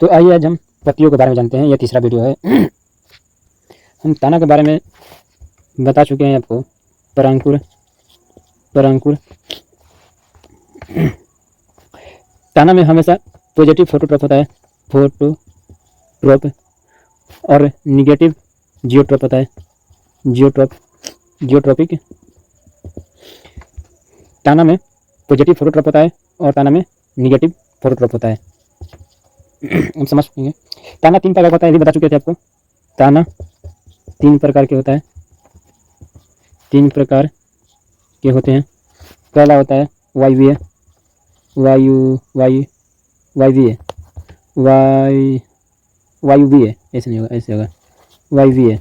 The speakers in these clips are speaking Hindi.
तो आइए आज हम पत्तियों के बारे में जानते हैं। यह तीसरा वीडियो है। हम ताना के बारे में बता चुके हैं आपको। परांकुर परांकुर ताना में हमेशा पॉजिटिव फोटोट्रॉप होता है, फोटोट्रॉप, और निगेटिव जियोट्रॉप होता है, जियोट्रॉपिक। ताना में पॉजिटिव फोटोट्रॉप होता है और ताना में निगेटिव फोटोट्रॉप होता है। हम समझ पाएंगे। ताना 3 प्रकार का होता है, ये भी बता चुके थे आपको। ताना 3 प्रकार के होता है, 3 प्रकार के होते हैं। पहला होता है वायवीय, वायुवीय, ऐसे नहीं होगा, ऐसे होगा, वायवीय।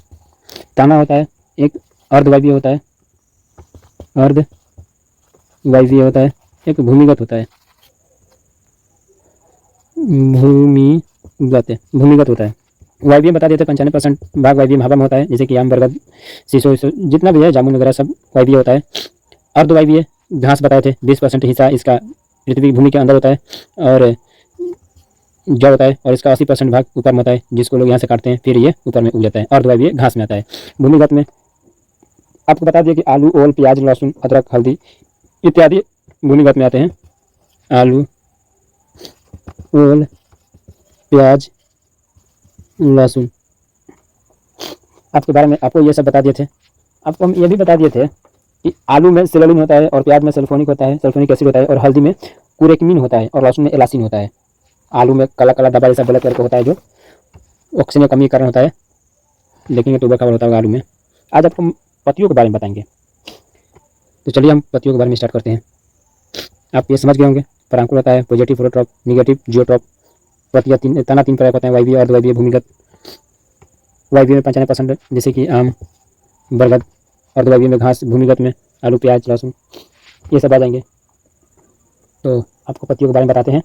ताना होता है एक अर्धवायवीय होता है, अर्धवायवीय होता है, एक भूमिगत होता है, भूमिगत होता है। वायवीय बता देते 95% भाग वायवीय हवा में होता है, जैसे कि आम, बरगद, शीशो जितना भी है, जामुन वगैरह सब वायवीय होता है। अर्धवायवीय घास बताए थे, 20% हिस्सा इसका पृथ्वी भूमि के अंदर होता है और जड़ होता है, और इसका 80% भाग ऊपर में होता है, जिसको लोग यहाँ से काटते हैं, फिर ये ऊपर में उग जाता है। अर्धवायवीय घास में आता है। भूमिगत में आपको बता दिया कि आलू, ओल, प्याज, लहसुन, अदरक, हल्दी इत्यादि भूमिगत में आते हैं। आलू, ओल, प्याज, लहसुन, आपके बारे में आपको ये सब बता दिए थे। आपको हम ये भी बता दिए थे कि आलू में सेलुलोज होता है, और प्याज में सल्फोनिक होता है, सल्फोनिक एसिड होता है, और हल्दी में कुरेक्मिन होता है, और लहसुन में एलासिन होता है। आलू में काला काला डब्बा जैसा ब्लैक कलर का होता है, जो ऑक्सीजन की कमी के कारण होता है। देखेंगे ट्यूबर खबर होता होगा आलू में। आज आपको पत्तियों के बारे में बताएंगे। तो चलिए हम पत्तियों के बारे में स्टार्ट करते हैं। आप ये समझ गए होंगे, परांकुर होता है, पॉजिटिव फोटोट्रॉप, निगेटिव जियोट्रॉप। पत्तियाँ तना 3 प्रकार होते हैं, वायवीय, अर्धवायवीय, भूमिगत। वायवीय में 95% जैसे कि आम, बरगद, अर्धवायवीय में घास, भूमिगत में आलू, प्याज, लहसुन, ये सब आ जाएंगे। तो आपको पत्तियों के बारे में बताते हैं।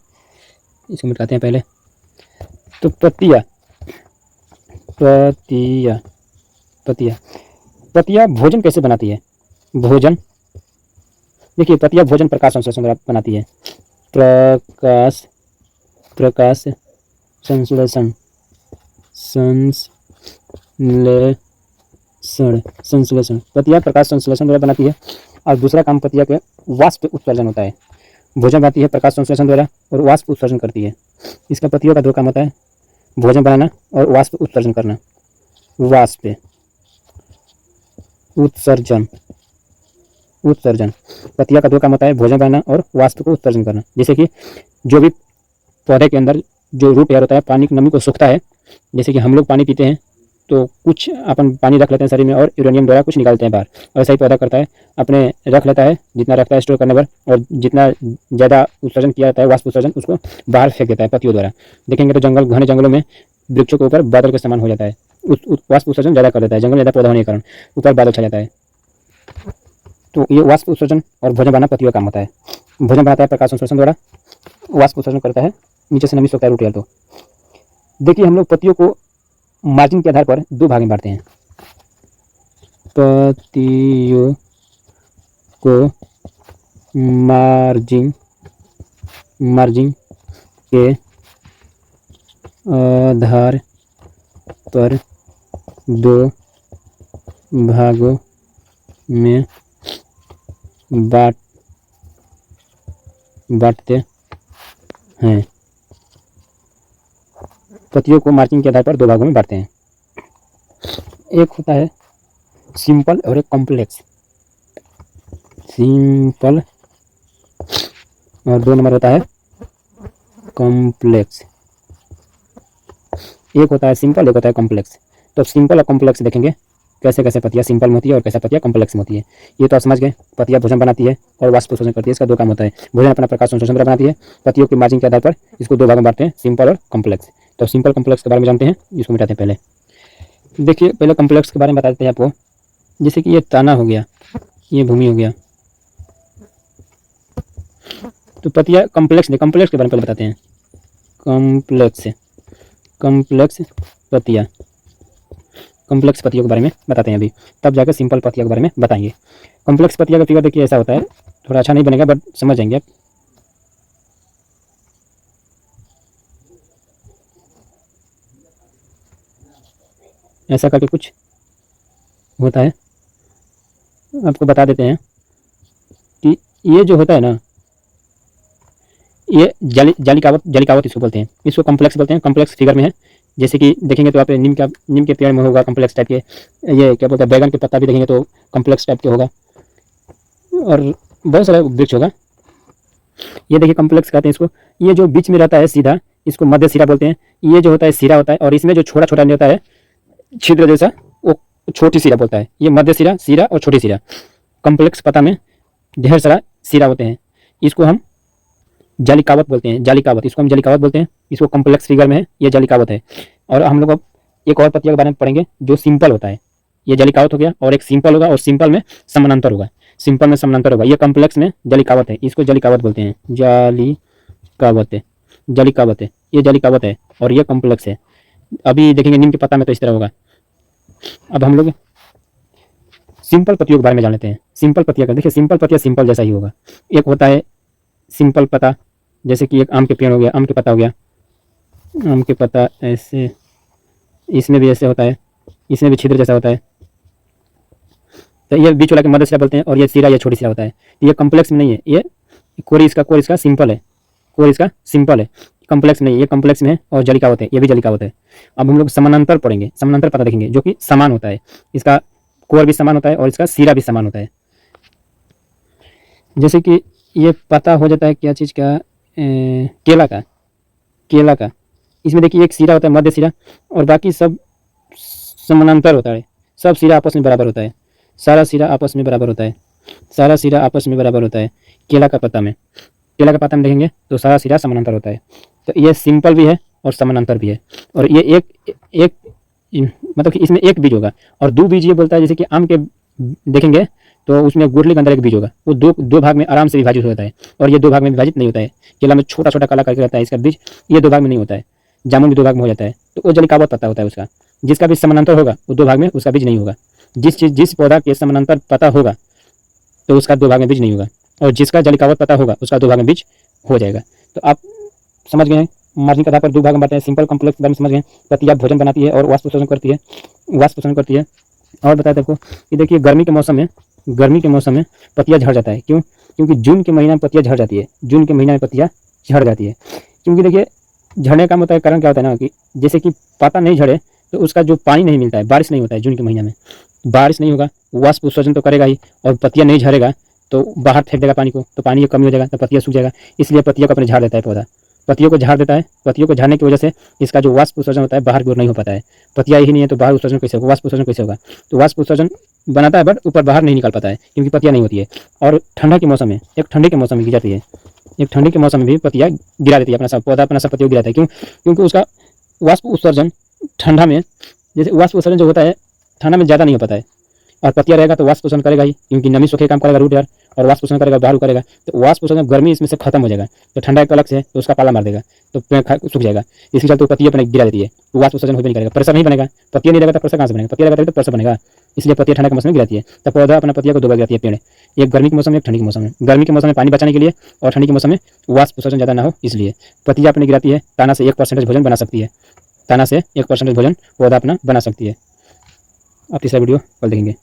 इसको मिटाते हैं पहले। तो पत्तियाँ भोजन कैसे बनाती है? भोजन, देखिए पत्तियाँ भोजन प्रकाश संश्लेषण द्वारा बनाती है। प्रकाश संश्लेषण पत्तियाँ प्रकाश संश्लेषण द्वारा बनाती है। और दूसरा काम पत्तियाँ के वाष्प उत्सर्जन होता है। भोजन बनाती है प्रकाश संश्लेषण द्वारा, और वाष्प उत्सर्जन करती है। इसका पत्तियों का 2 काम होता है, भोजन बनाना और वाष्प उत्सर्जन करना। वाष्प उत्सर्जन पत्तियों का 2 काम होता है, भोजन बनाना और वाष्प को उत्सर्जन करना। जैसे कि जो भी पौधे के अंदर जो रूट एयर होता है, पानी की नमी को सोखता है। जैसे कि हम लोग पानी पीते हैं तो कुछ अपन पानी रख लेते हैं शरीर में, और यूरेनियम द्वारा कुछ निकालते हैं बाहर। और ऐसा ही पौधा करता है, अपने रख लेता है जितना रखता है स्टोर करने पर, और जितना ज़्यादा उत्सर्जन किया जाता है, वाष्प उत्सर्जन, उसको बाहर फेंक देता है पत्तियों द्वारा। देखेंगे तो घने जंगलों में वृक्षों के ऊपर बादल के समान हो जाता है। वाष्प उत्सर्जन ज़्यादा कर देता है, जंगल ज़्यादा पौधा होने के कारण ऊपर बादल छा जाता है। तो ये वाष्प उत्सर्जन और भोजन बनाना पत्तियों का काम होता है। भोजन बनाता है प्रकाश संश्लेषण द्वारा, वाष्प उत्सर्जन करता है, नीचे से नमी सोखता है रूट एयर। तो देखिए हम लोग पत्तियों को मार्जिन के आधार पर 2 भाग में बांटते हैं। पत्तियों को मार्जिन के आधार पर 2 भागों में बांटते हैं। पत्तियों को मार्जिन के आधार पर 2 भागों में बांटते हैं। एक होता है सिंपल और एक कॉम्प्लेक्स। सिंपल, और 2 नंबर होता है कॉम्प्लेक्स। एक होता है सिंपल, एक होता है कॉम्प्लेक्स। तो सिंपल और कॉम्प्लेक्स देखेंगे कैसे कैसे पत्तियाँ सिंपल में होती है और कैसे पत्तियाँ कॉम्प्लेक्स में होती है। ये तो आप समझ गए। पत्तियाँ भोजन बनाती है और वाष्प उत्सर्जन करती है। इसका 2 काम होता है। भोजन अपना प्रकाश संश्लेषण द्वारा बनाती है। पत्तियों की मार्जिन के आधार पर इसको 2 भाग में बांटते हैं, सिंपल और कॉम्प्लेक्स। तो सिंपल कॉम्प्लेक्स के बारे में जानते हैं, इसको मिटाते हैं पहले। देखिए पहले कॉम्प्लेक्स के बारे में बता देते हैं आपको। जैसे कि ये ताना हो गया, ये भूमि हो गया। तो पत्तियाँ कॉम्प्लेक्स के बारे में पहले बताते हैं। कॉम्प्लेक्स पत्तियों के बारे में बताते हैं अभी, तब जाकर सिंपल पत्तियों के बारे में बताएंगे। कॉम्प्लेक्स पत्तियों का फिगर देखिए ऐसा होता है, थोड़ा अच्छा नहीं बनेगा बट समझ जाएंगे आप। ऐसा करके कुछ होता है। आपको बता देते हैं कि ये जो होता है ना, ये जालिकावत इसको बोलते हैं। इसको कॉम्प्लेक्स बोलते हैं, कॉम्प्लेक्स फिगर में है। जैसे कि देखेंगे तो आप नीम के पेड़ में होगा कॉम्प्लेक्स टाइप के, ये क्या बोलते हैं बैगन के पत्ता भी देखेंगे तो कॉम्प्लेक्स टाइप के होगा, और बहुत सारा वृक्ष होगा। ये देखिए कॉम्प्लेक्स कहते हैं इसको। ये जो बीच में रहता है सीधा, इसको मध्य सिरा बोलते हैं। ये जो होता है सिरा होता है, और इसमें जो छोटा छोटा नहीं होता है छिद्र जैसा, वो छोटी सिरा बोलता है। ये मध्य सिरा, सिरा और छोटी सिरा। कॉम्प्लेक्स पत्ता में ढेर सारा सिरा होते हैं, इसको हम जालिकावत बोलते हैं। जालिकावत, इसको हम जालिकावत बोलते हैं। इसको कॉम्प्लेक्स फिगर में है, ये जालिकावत है। और हम लोग अब एक और पत्तियों के बारे में पढ़ेंगे जो सिंपल होता है। ये जालिकावत हो गया, और एक सिंपल होगा, और सिंपल में समानांतर होगा। सिंपल में समानांतर होगा, ये कॉम्प्लेक्स में जालिकावत है, इसको जालिकावत बोलते हैं। जालिकावत है, जालिकावत है, ये जालिकावत है, और ये कॉम्प्लेक्स है। अभी देखेंगे नीम के पत्ता में तो इस तरह होगा। अब हम लोग सिंपल पत्तियों के बारे में जान लेते हैं। सिंपल पत्तियां का देखिए, सिंपल पत्तियां सिंपल जैसा ही होगा। एक होता है सिंपल पत्ता, जैसे कि एक आम के पेड़ हो गया, आम के पत्ता हो गया। आम के पत्ता ऐसे, इसमें भी ऐसे होता है, इसमें भी छिद्र जैसा होता है। तो ये बीच वाला के मध्य सिरा बोलते हैं, और ये सिरा, ये छोटी सिरा होता है। ये कॉम्प्लेक्स में नहीं है, ये कोर इसका सिंपल है, कोर इसका सिंपल है, कॉम्प्लेक्स नहीं, ये कॉम्प्लेक्स में है, और जालिकावत है, ये भी जालिकावत है। अब हम लोग समानांतर पढ़ेंगे, समानांतर पता देखेंगे जो कि समान होता है। इसका कोर भी समान होता है, और इसका सिरा भी समान होता है। जैसे कि ये पता हो जाता है क्या चीज़ का, केला का, केला का। इसमें देखिए एक सिरा होता है, मध्य सिरा, और बाकी सब समानांतर होता है। सब सिरा आपस में बराबर होता है, सारा सिरा आपस में बराबर होता है, सारा सिरा आपस में बराबर होता है। केला का पत्ता में, केला का पत्ता में देखेंगे तो सारा सिरा समानांतर होता है। तो ये सिंपल भी है और समानांतर भी है। और ये एक मतलब कि इसमें एक बीज होगा, और दो बीज ये बोलता है। जैसे कि आम के देखेंगे तो उसमें गुठली के अंदर एक बीज होगा, वो दो भाग में आराम से विभाजित होता है, और ये दो भाग में विभाजित नहीं होता है। केला में छोटा छोटा काला करके रहता है इसका बीज, ये दो भाग में नहीं होता है। जामुन भी दो भाग में हो जाता है। तो वो जालिकावत पत्ता होता है उसका। जिसका बीज समानांतर होगा वो दो भाग में उसका बीज नहीं होगा। जिस पौधा के समानांतर पत्ता होगा तो उसका दो भाग में बीज नहीं होगा, और जिसका जालिकावत पत्ता होगा उसका दो भाग में बीज हो जाएगा। तो आप समझ गए हैं, मार्जिन के आधार पर दो भाग में बांटते हैं। सिंपल कॉम्प्लेक्स बारे में समझ गए। पत्तियां भोजन बनाती है और वाष्प शोषण करती है, वाष्प शोषण करती है। और बताते आपको कि देखिए गर्मी के मौसम में पत्तियां झड़ जाता है। क्यों? क्योंकि जून के महीने में पत्तियां झड़ जाती है। जून के महीने में पत्तियां झड़ जाती है। क्योंकि देखिए झड़ने का मतलब कारण क्या होता है ना, कि जैसे कि पत्ता नहीं झड़े तो उसका जो पानी नहीं मिलता है, बारिश नहीं होता है। जून के महीने में बारिश नहीं होगा, वाष्प उत्सर्जन तो करेगा ही, और पत्तियां नहीं झड़ेगा तो बाहर फेंक देगा पानी को, तो पानी की कमी हो जाएगा, तो पत्तियां सूख जाएगा। इसलिए पत्तियों को अपने झाड़ देता है पौधा, पत्तियों को झाड़ देता है। पत्तियों को झाड़ने की वजह से इसका जो वाष्प उत्सर्जन होता है बाहर की ओर नहीं हो पाता है। पत्तियां ही नहीं है तो बाहर उत्सर्जन कैसे होगा, वाष्प उत्सर्जन कैसे होगा? तो वाष्प उत्सर्जन बनाता है बट ऊपर बाहर नहीं निकल पाता है, क्योंकि पत्तियां नहीं होती है। और ठंडा के मौसम में, एक ठंडी के मौसम में गिर जाती है, एक ठंडी के मौसम में भी पत्तियां गिरा देती है, अपना सब पौधा अपना सब पत्तियों गिराता है। क्यों? क्योंकि उसका वाष्प उत्सर्जन ठंडा में, जैसे वाष्प उत्सर्जन जो होता है ठंडा में ज़्यादा नहीं हो पाता है, और पत्तियां रहेगा तो वाष्प शोषण करेगा ही, क्योंकि नमी सोखे काम करेगा रूट यार, और वाष्प शोषण करेगा, बाहर करेगा। तो वाष्प शोषण गर्मी इसमें से खत्म हो जाएगा, तो ठंडा एक अलग से तो उसका पाला मार देगा, तो पेड़ सूख जाएगा। इसके चलते पत्तियां अपने गिरा देती है, तो वाष्प शोषण हो भी नहीं करेगा, प्रेशर नहीं बनेगा। पत्तियां नहीं रहेगा तो प्रेशर कहाँ से बनेगा? पत्तियां रहेगा तो प्रेशर बनेगा। इसलिए पत्तियां ठंडा के मौसम में गिराती है। तो पौधा अपना पत्तियों को दो बार गिराती है पेड़, एक गर्मी के मौसम में, एक ठंडी के मौसम में। गर्मी के मौसम में पानी बचाने के लिए, और ठंडी के मौसम में वाष्प शोषण ज़्यादा ना हो इसलिए पत्तियां अपनी गिराती है। ताना से 1% भोजन बना सकती है, ताना से 1% भोजन पौधा अपना बना सकती है। आप तीसरा वीडियो कल देखेंगे।